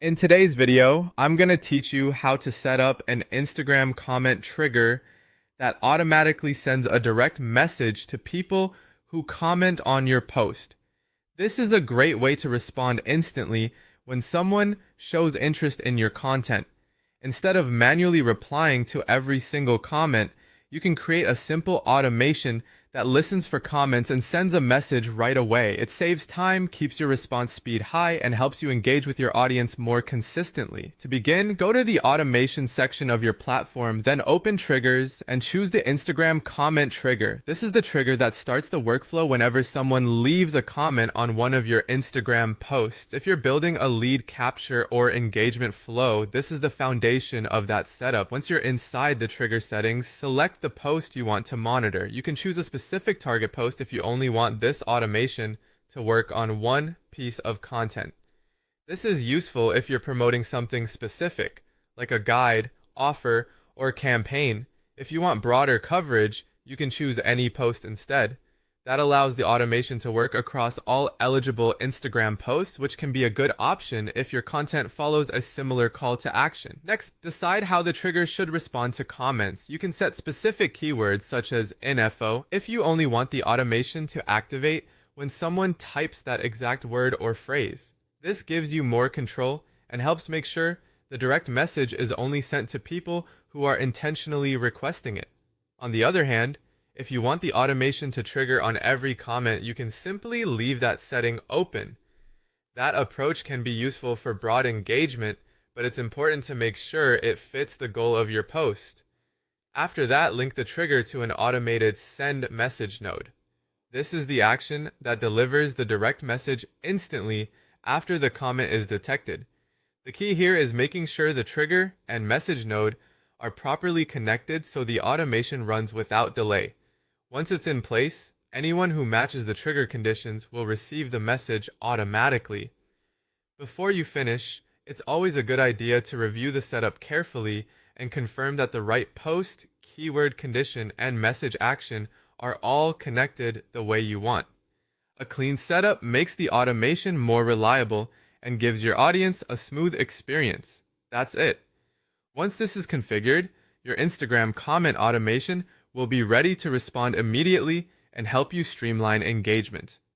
In today's video, I'm going to teach you how to set up an Instagram comment trigger that automatically sends a direct message to people who comment on your post. This is a great way to respond instantly when someone shows interest in your content. Instead of manually replying to every single comment, you can create a simple automation that listens for comments and sends a message right away. It saves time, keeps your response speed high, and helps you engage with your audience more consistently. To begin, go to the automation section of your platform, then open triggers and choose the Instagram comment trigger. This is the trigger that starts the workflow whenever someone leaves a comment on one of your Instagram posts. If you're building a lead capture or engagement flow, this is the foundation of that setup. Once you're inside the trigger settings, select the post you want to monitor. You can choose a specific target post if you only want this automation to work on one piece of content. This is useful if you're promoting something specific, like a guide, offer, or campaign. If you want broader coverage, you can choose any post instead. That allows the automation to work across all eligible Instagram posts, which can be a good option if your content follows a similar call to action. Next, decide how the trigger should respond to comments. You can set specific keywords such as info if you only want the automation to activate when someone types that exact word or phrase. This gives you more control and helps make sure the direct message is only sent to people who are intentionally requesting it. On the other hand, if you want the automation to trigger on every comment, you can simply leave that setting open. That approach can be useful for broad engagement, but it's important to make sure it fits the goal of your post. After that, link the trigger to an automated send message node. This is the action that delivers the direct message instantly after the comment is detected. The key here is making sure the trigger and message node are properly connected so the automation runs without delay. Once it's in place, anyone who matches the trigger conditions will receive the message automatically. Before you finish, it's always a good idea to review the setup carefully and confirm that the right post, keyword condition, and message action are all connected the way you want. A clean setup makes the automation more reliable and gives your audience a smooth experience. That's it. Once this is configured, your Instagram comment automation will be ready to respond immediately and help you streamline engagement.